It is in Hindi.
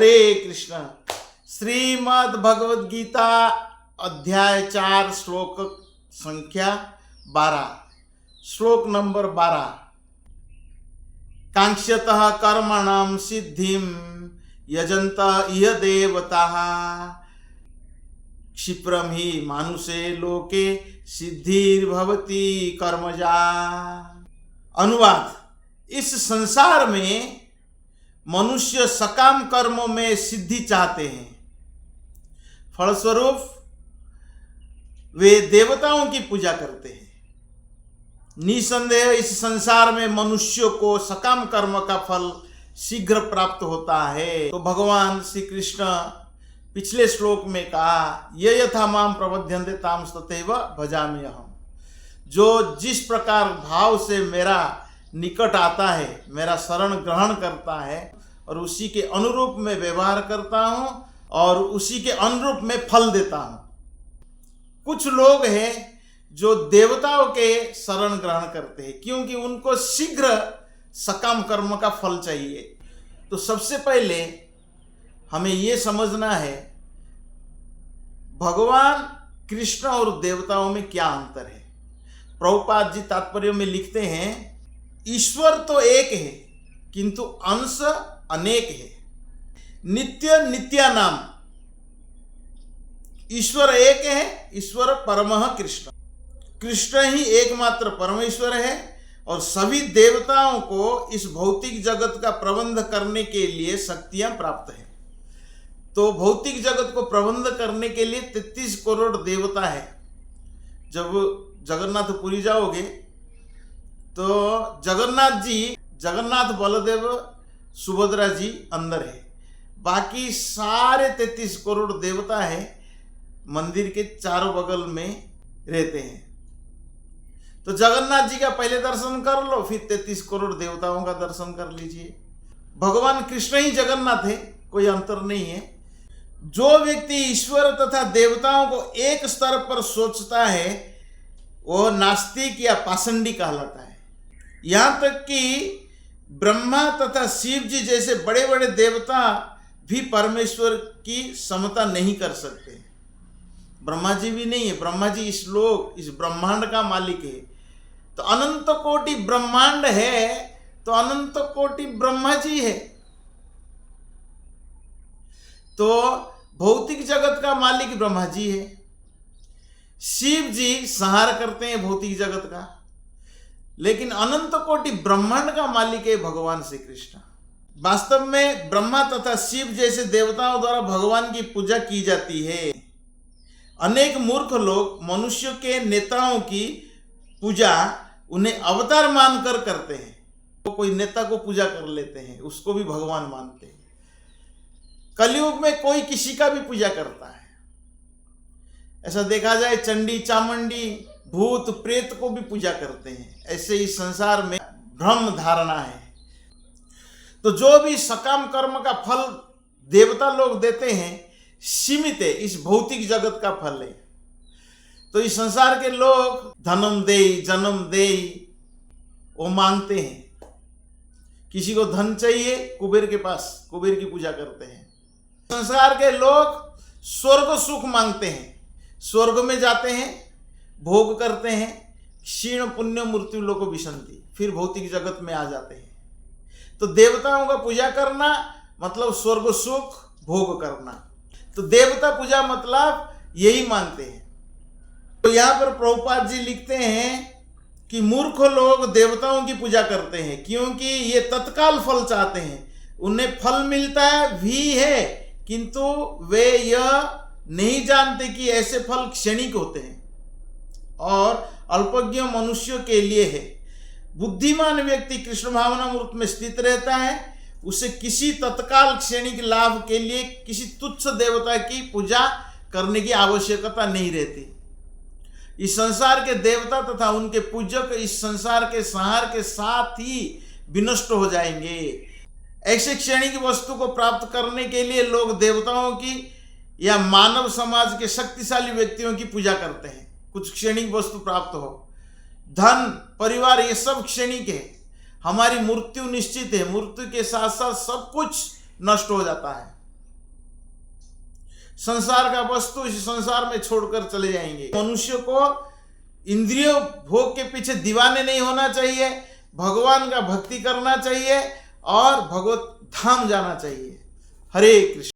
हरे कृष्ण। श्रीमद् भगवद गीता अध्याय 4 श्लोक संख्या 12। श्लोक नंबर 12। कांक्षतः कर्मणां सिद्धिं यजन्त इह देवताः क्षिप्रं हि मानुषे लोके सिद्धिर्भवति कर्मजा। अनुवाद: इस संसार में मनुष्य सकाम कर्मों में सिद्धि चाहते हैं, फलस्वरूप वे देवताओं की पूजा करते हैं। निसंदेह इस संसार में मनुष्य को सकाम कर्म का फल शीघ्र प्राप्त होता है। तो भगवान श्री कृष्ण पिछले श्लोक में कहा, ये यथा माम प्रबध्यन्ते ताम तथैव भजामि अहम्। जो जिस प्रकार भाव से मेरा निकट आता है, मेरा शरण ग्रहण करता है और उसी के अनुरूप में व्यवहार करता हूँ और उसी के अनुरूप में फल देता हूँ। कुछ लोग हैं जो देवताओं के शरण ग्रहण करते हैं क्योंकि उनको शीघ्र सकाम कर्म का फल चाहिए। तो सबसे पहले हमें ये समझना है भगवान कृष्ण और देवताओं में क्या अंतर है। प्रभुपाद जी तात्पर्य में लिखते हैं, ईश्वर तो एक है किंतु अंश अनेक है। नित्य नित्यानाम, ईश्वर एक है, ईश्वर परमः कृष्ण। कृष्ण ही एकमात्र परमेश्वर है और सभी देवताओं को इस भौतिक जगत का प्रबंध करने के लिए शक्तियां प्राप्त है। तो भौतिक जगत को प्रबंध करने के लिए 33 करोड़ देवता है। जब जगन्नाथपुरी जाओगे तो जगन्नाथ जी, जगन्नाथ बलदेव सुभद्रा जी अंदर है, बाकी सारे 33 करोड़ देवता है मंदिर के चारों बगल में रहते हैं। तो जगन्नाथ जी का पहले दर्शन कर लो, फिर 33 करोड़ देवताओं का दर्शन कर लीजिए। भगवान कृष्ण ही जगन्नाथ है, कोई अंतर नहीं है। जो व्यक्ति ईश्वर तथा देवताओं को एक स्तर पर सोचता है वो नास्तिक या पाषंडी कहलाता है। यहाँ तक कि ब्रह्मा तथा शिव जी जैसे बड़े बड़े देवता भी परमेश्वर की समता नहीं कर सकते। ब्रह्मा जी भी नहीं है, ब्रह्मा जी इस लोक, इस ब्रह्मांड का मालिक है। तो अनंत कोटि ब्रह्मांड है तो अनंत कोटि ब्रह्मा जी है। तो भौतिक जगत का मालिक ब्रह्मा जी है, शिव जी संहार करते हैं भौतिक जगत का, लेकिन अनंत कोटि ब्रह्मांड का मालिक है भगवान श्री कृष्ण। वास्तव में ब्रह्मा तथा शिव जैसे देवताओं द्वारा भगवान की पूजा की जाती है। अनेक मूर्ख लोग मनुष्य के नेताओं की पूजा उन्हें अवतार मानकर करते हैं। तो कोई नेता को पूजा कर लेते हैं, उसको भी भगवान मानते हैं। कलयुग में कोई किसी का भी पूजा करता है। ऐसा देखा जाए चंडी चामुंडी भूत प्रेत को भी पूजा करते हैं। ऐसे इस संसार में भ्रम धारणा है। तो जो भी सकाम कर्म का फल देवता लोग देते हैं सीमित है, इस भौतिक जगत का फल है। तो इस संसार के लोग धनम देई जन्म देई वो मांगते हैं। किसी को धन चाहिए, कुबेर के पास कुबेर की पूजा करते हैं। संसार के लोग स्वर्ग सुख मांगते हैं, स्वर्ग में जाते हैं, भोग करते हैं, क्षीण पुण्य मृत्यु लोको विशंति, फिर भौतिक जगत में आ जाते हैं। तो देवताओं का पूजा करना मतलब स्वर्ग सुख भोग करना। तो देवता पूजा मतलब यही मानते हैं। तो यहाँ पर प्रभुपाद जी लिखते हैं कि मूर्ख लोग देवताओं की पूजा करते हैं क्योंकि ये तत्काल फल चाहते हैं। उन्हें फल मिलता है भी है किंतु वे यह नहीं जानते कि ऐसे फल क्षणिक होते हैं और अल्पज्ञ मनुष्यों के लिए है। बुद्धिमान व्यक्ति कृष्ण भावना मूर्त में स्थित रहता है, उसे किसी तत्काल क्षणिक लाभ के लिए किसी तुच्छ देवता की पूजा करने की आवश्यकता नहीं रहती। इस संसार के देवता तथा उनके पूजक इस संसार के संहार के साथ ही विनष्ट हो जाएंगे। ऐसे क्षणिक वस्तु को प्राप्त करने के लिए लोग देवताओं की या मानव समाज के शक्तिशाली व्यक्तियों की पूजा करते हैं। कुछ क्षणिक वस्तु प्राप्त हो, धन परिवार, ये सब क्षणिक है। हमारी मृत्यु निश्चित है, मृत्यु के साथ साथ सब कुछ नष्ट हो जाता है। संसार का वस्तु इस संसार में छोड़कर चले जाएंगे। मनुष्य को इंद्रियों भोग के पीछे दीवाने नहीं होना चाहिए, भगवान का भक्ति करना चाहिए और भगवत धाम जाना चाहिए। हरे कृष्ण।